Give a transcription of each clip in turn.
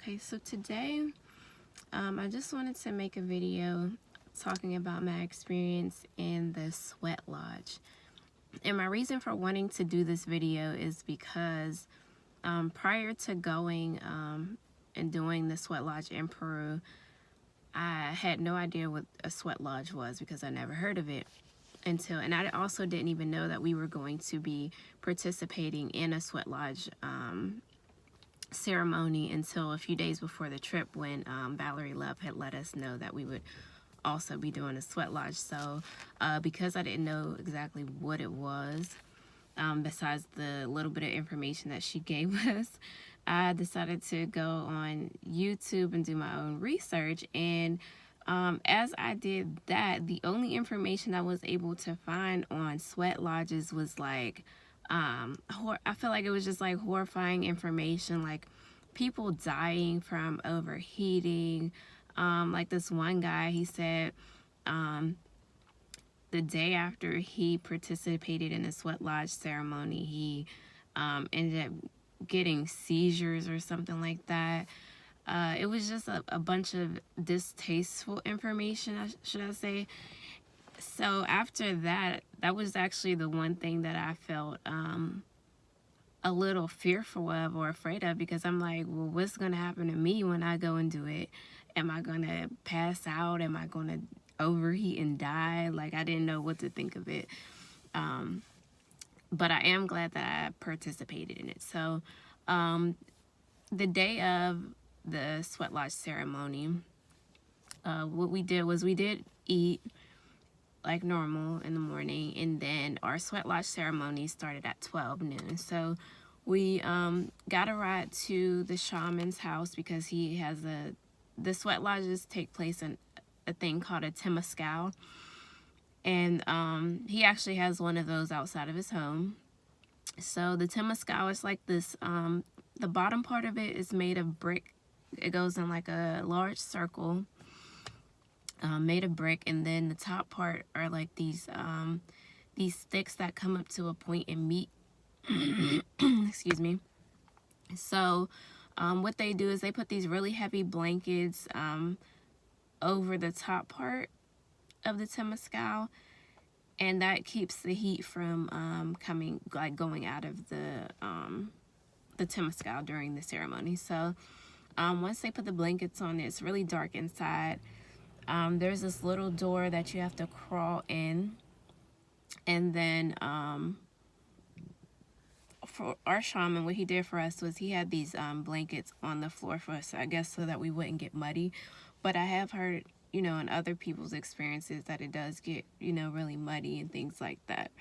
Okay, so today I just wanted to make a video talking about my experience in the sweat lodge. And my reason for wanting to do this video is because prior to going and doing the sweat lodge in Peru, I had no idea what a sweat lodge was because I never heard of it and I also didn't even know that we were going to be participating in a sweat lodge ceremony until a few days before the trip when Valerie Love had let us know that we would also be doing a sweat lodge. So because I didn't know exactly what it was, besides the little bit of information that she gave us, I decided to go on YouTube and do my own research. And as I did that, the only information I was able to find on sweat lodges was like I feel like it was just like horrifying information, like people dying from overheating. Like this one guy, he said the day after he participated in the sweat lodge ceremony, he ended up getting seizures or something like that. It was just a bunch of distasteful information, should I say. So after that, that was actually the one thing that I felt a little fearful of or afraid of, because I'm like, well, what's going to happen to me when I go and do it? Am I going to pass out? Am I going to overheat and die? Like, I didn't know what to think of it. But I am glad that I participated in it. So the day of the sweat lodge ceremony, what we did was we did eat like normal in the morning, and then our sweat lodge ceremony started at 12 noon. So we got a ride to the shaman's house because he has the sweat lodges take place in a thing called a temescal, and he actually has one of those outside of his home. So the temescal is like this, the bottom part of it is made of brick. It goes in like a large circle, made of brick, and then the top part are like these sticks that come up to a point and meet. Excuse me. So what they do is they put these really heavy blankets over the top part of the temescal, and that keeps the heat from going out of the temescal during the ceremony. So once they put the blankets on, it's really dark inside. There's this little door that you have to crawl in, and then for our shaman, what he did for us was he had these blankets on the floor for us, I guess, so that we wouldn't get muddy. But I have heard, in other people's experiences that it does get, really muddy and things like that.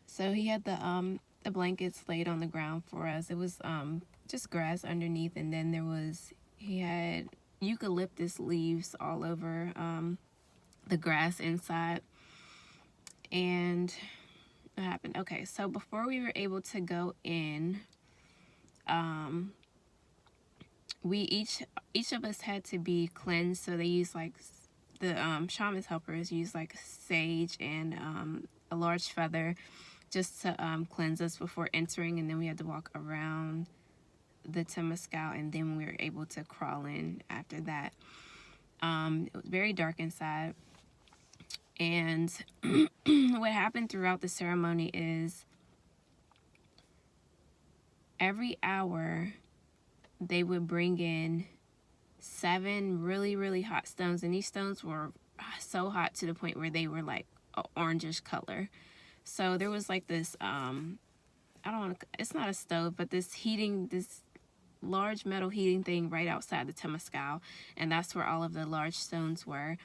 So he had the blankets laid on the ground for us. It was just grass underneath, and then he had eucalyptus leaves all over the grass inside. And what happened? Okay, so before we were able to go in, we each of us had to be cleansed. So they use like the shaman's helpers use like sage and a large feather just to cleanse us before entering, and then we had to walk around the temescal, and then we were able to crawl in after that. It was very dark inside, and what happened throughout the ceremony is every hour they would bring in 7 really, really hot stones, and these stones were so hot to the point where they were like an orangish color. So there was like this it's not a stove, but this large metal heating thing right outside the temescal, and that's where all of the large stones were.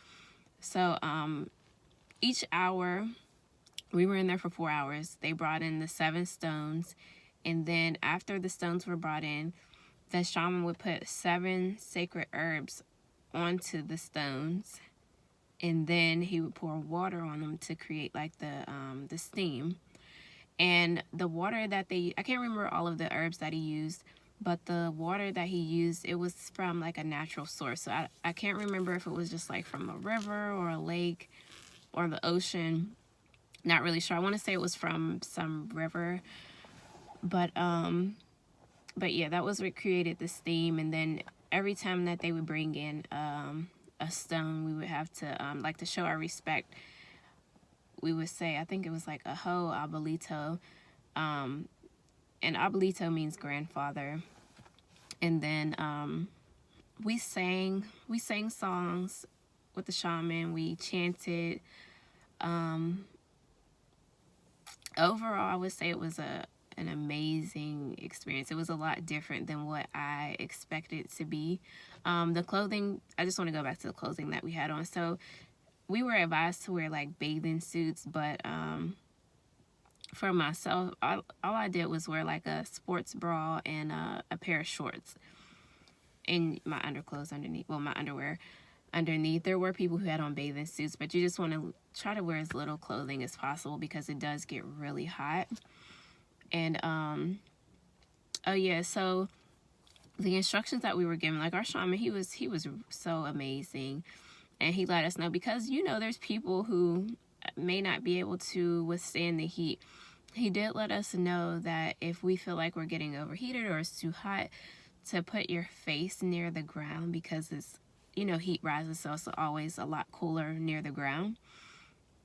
So each hour, we were in there for 4 hours. They brought in the 7 stones, and then after the stones were brought in, the shaman would put 7 sacred herbs onto the stones, and then he would pour water on them to create like the steam. And the water that I can't remember all of the herbs that he used, but the water that he used, it was from like a natural source. So I can't remember if it was just like from a river or a lake or the ocean. Not really sure. I want to say it was from some river. But but yeah, that was what created this theme. And then every time that they would bring in a stone, we would have to like to show our respect. We would say, I think it was like aho abuelito, and abuelito means grandfather. And then we sang songs with the shaman. We chanted. Overall, I would say it was an amazing experience. It was a lot different than what I expected it to be. The clothing, I just want to go back to the clothing that we had on. So we were advised to wear like bathing suits, but for myself, all I did was wear like a sports bra and a pair of shorts and my underclothes underneath. Well, my underwear underneath. There were people who had on bathing suits, but you just want to try to wear as little clothing as possible because it does get really hot. And oh yeah, so the instructions that we were given, like our shaman, he was so amazing, and he let us know, because there's people who may not be able to withstand the heat. He did let us know that if we feel like we're getting overheated or it's too hot, to put your face near the ground, because it's heat rises, so it's always a lot cooler near the ground.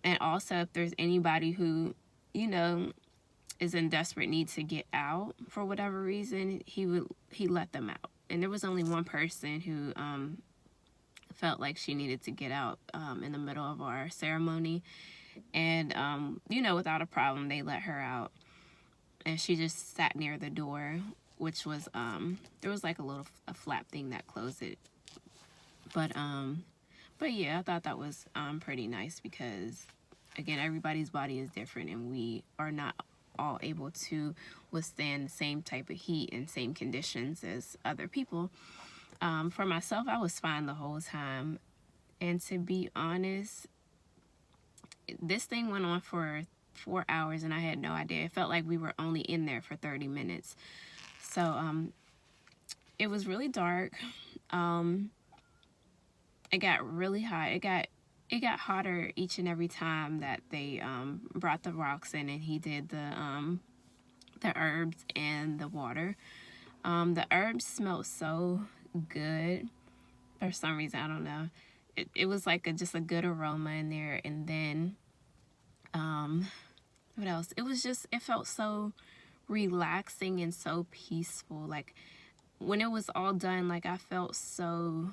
And also, if there's anybody who is in desperate need to get out for whatever reason, he let them out. And there was only one person who felt like she needed to get out in the middle of our ceremony, and without a problem they let her out, and she just sat near the door, which was there was like a flap thing that closed it. But yeah, I thought that was pretty nice, because again, everybody's body is different, and we are not all able to withstand the same type of heat and same conditions as other people. For myself, I was fine the whole time, and to be honest, this thing went on for 4 hours, and I had no idea. It felt like we were only in there for 30 minutes. So it was really dark. It got really hot. It got hotter each and every time that they brought the rocks in, and he did the herbs and the water. The herbs smelled so good for some reason. I don't know. It was like just a good aroma in there. And then what else? It felt so relaxing and so peaceful. Like when it was all done, like I felt so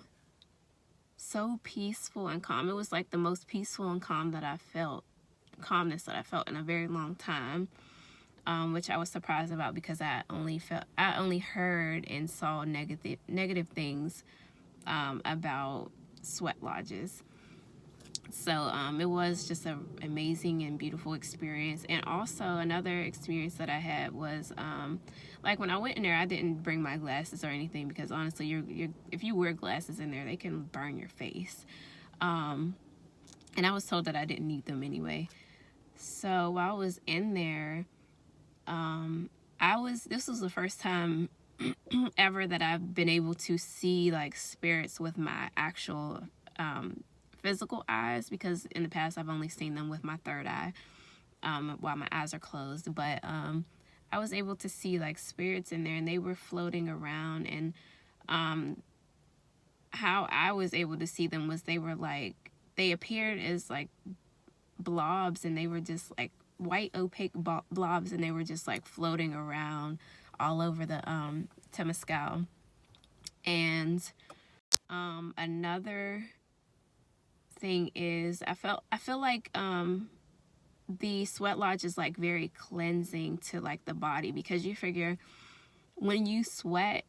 peaceful and calm. It was like the most peaceful and calmness that I felt in a very long time, which I was surprised about, because I only heard and saw negative things about sweat lodges. So it was just an amazing and beautiful experience. And also another experience that I had was like when I went in there, I didn't bring my glasses or anything, because honestly, if you wear glasses in there, they can burn your face. And I was told that I didn't need them anyway. So while I was in there, this was the first time ever that I've been able to see like spirits with my actual physical eyes, because in the past I've only seen them with my third eye while my eyes are closed. But I was able to see like spirits in there, and they were floating around. And how I was able to see them was they appeared as like blobs, and they were just like white opaque blobs, and they were just like floating around all over the Temescal. And another thing is, I feel like the sweat lodge is like very cleansing to like the body, because you figure when you sweat,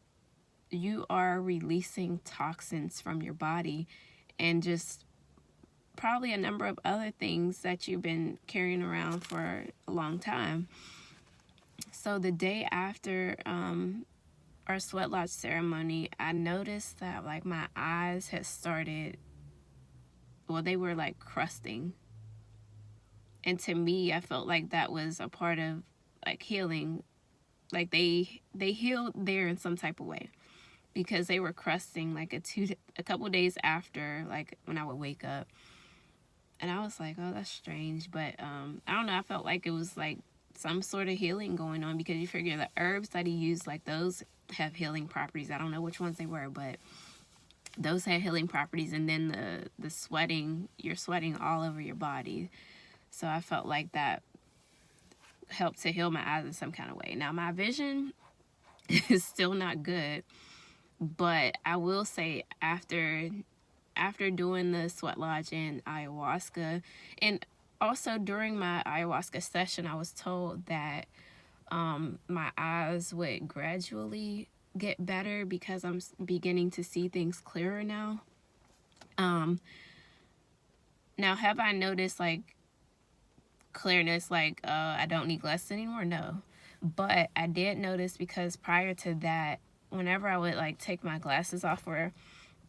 you are releasing toxins from your body, and just probably a number of other things that you've been carrying around for a long time. So the day after our sweat lodge ceremony, I noticed that like my eyes had started, well, they were like crusting. And to me, I felt like that was a part of like healing. Like they healed there in some type of way, because they were crusting like a couple days after, like when I would wake up. And I was like, oh, that's strange. But I don't know, I felt like it was like some sort of healing going on, because you figure the herbs that he used, like those have healing properties. I don't know which ones they were, but those had healing properties. And then the sweating, you're sweating all over your body. So I felt like that helped to heal my eyes in some kind of way. Now my vision is still not good, but I will say after doing the sweat lodge and ayahuasca, and also during my ayahuasca session, I was told that my eyes would gradually get better because I'm beginning to see things clearer now. Now, have I noticed like clearness, like I don't need glasses anymore? No. But I did notice, because prior to that, whenever I would like take my glasses off for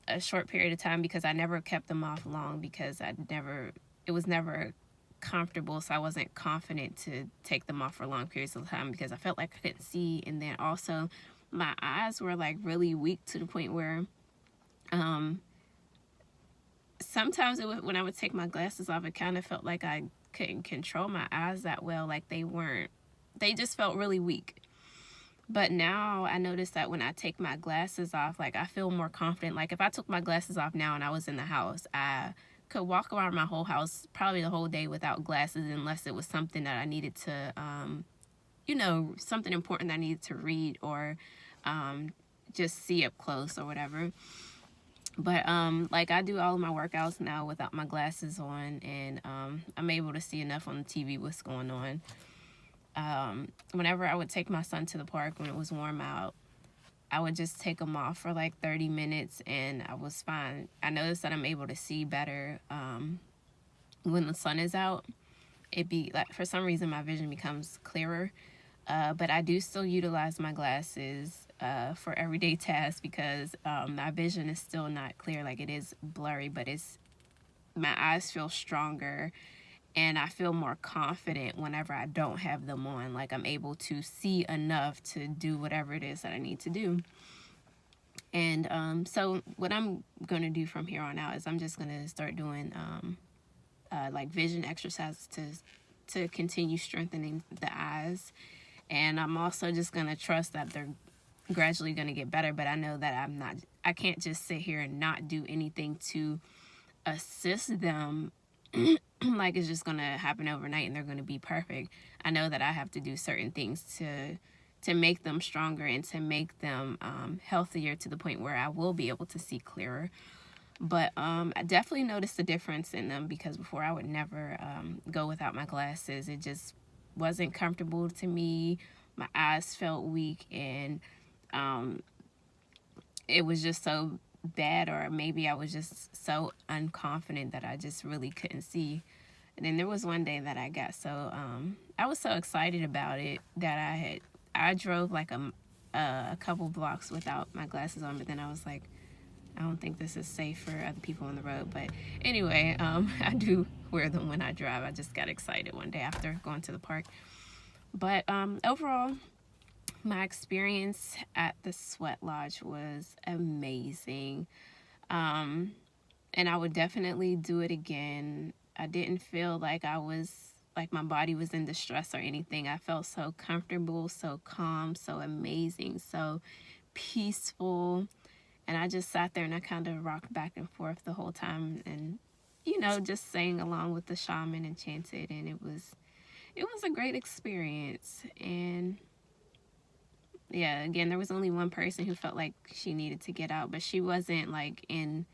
a short period of time, because I never kept them off long, because it was never comfortable, so I wasn't confident to take them off for long periods of time because I felt like I couldn't see. And then also my eyes were like really weak to the point where sometimes when I would take my glasses off, it kind of felt like I couldn't control my eyes that well. Like they just felt really weak. But now I notice that when I take my glasses off, like I feel more confident. Like if I took my glasses off now and I was in the house, I could walk around my whole house probably the whole day without glasses, unless it was something that I needed to, something important that I needed to read, or just see up close or whatever. But like I do all of my workouts now without my glasses on, and I'm able to see enough on the TV what's going on. Whenever I would take my son to the park when it was warm out, I would just take them off for like 30 minutes and I was fine. I noticed that I'm able to see better when the sun is out. It be like, for some reason my vision becomes clearer, but I do still utilize my glasses for everyday tasks, because my vision is still not clear. Like it is blurry, but my eyes feel stronger. And I feel more confident whenever I don't have them on. Like I'm able to see enough to do whatever it is that I need to do. And so what I'm going to do from here on out is I'm just going to start doing like vision exercises to continue strengthening the eyes. And I'm also just going to trust that they're gradually going to get better. But I know that I can't just sit here and not do anything to assist them like it's just gonna happen overnight and they're gonna be perfect. I know that I have to do certain things to make them stronger and to make them healthier, to the point where I will be able to see clearer. But I definitely noticed the difference in them, because before I would never go without my glasses. It just wasn't comfortable to me. My eyes felt weak, and it was just so bad, or maybe I was just so unconfident that I just really couldn't see. And then there was one day that I got so I was so excited about it that I drove like a couple blocks without my glasses on, but then I was like, I don't think this is safe for other people on the road. But anyway, I do wear them when I drive. I just got excited one day after going to the park. But overall, my experience at the Sweat Lodge was amazing. And I would definitely do it again. I didn't feel like my body was in distress or anything. I felt so comfortable, so calm, so amazing, so peaceful. And I just sat there and I kind of rocked back and forth the whole time, and just sang along with the shaman and chanted, and it was a great experience. And yeah, again, there was only one person who felt like she needed to get out, but she wasn't like in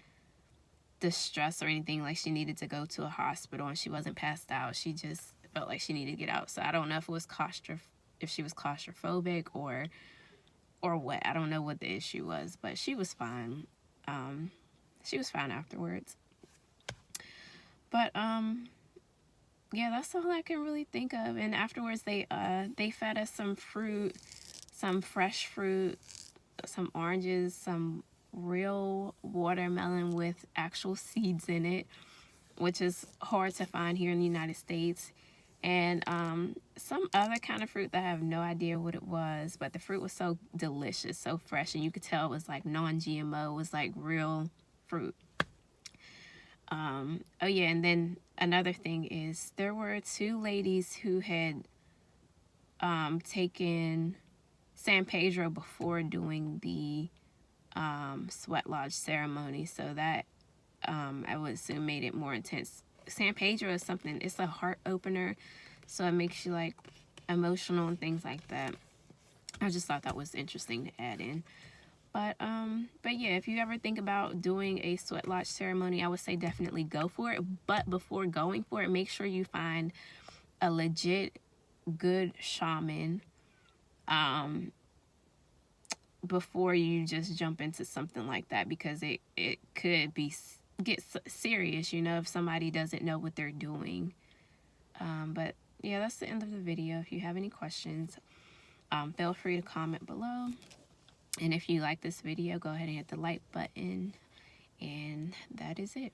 distress or anything, like she needed to go to a hospital, and she wasn't passed out. She just felt like she needed to get out. So I don't know if it was if she was claustrophobic or what. I don't know what the issue was, but she was fine. She was fine afterwards. But yeah, that's all I can really think of. And afterwards, they fed us some fruit, some fresh fruit, some oranges, some real watermelon with actual seeds in it, which is hard to find here in the United States, and some other kind of fruit that I have no idea what it was, but the fruit was so delicious, so fresh, and you could tell it was like non-GMO. It was like real fruit. Oh yeah, and then another thing is there were two ladies who had taken San Pedro before doing the sweat lodge ceremony, so that I would assume made it more intense. San Pedro is something, it's a heart opener, so it makes you like emotional and things like that. I just thought that was interesting to add in. But yeah, if you ever think about doing a sweat lodge ceremony, I would say definitely go for it. But before going for it, make sure you find a legit good shaman before you just jump into something like that, because it could get serious, you know, if somebody doesn't know what they're doing. But yeah, that's the end of the video. If you have any questions, feel free to comment below. And if you like this video, go ahead and hit the like button. And that is it.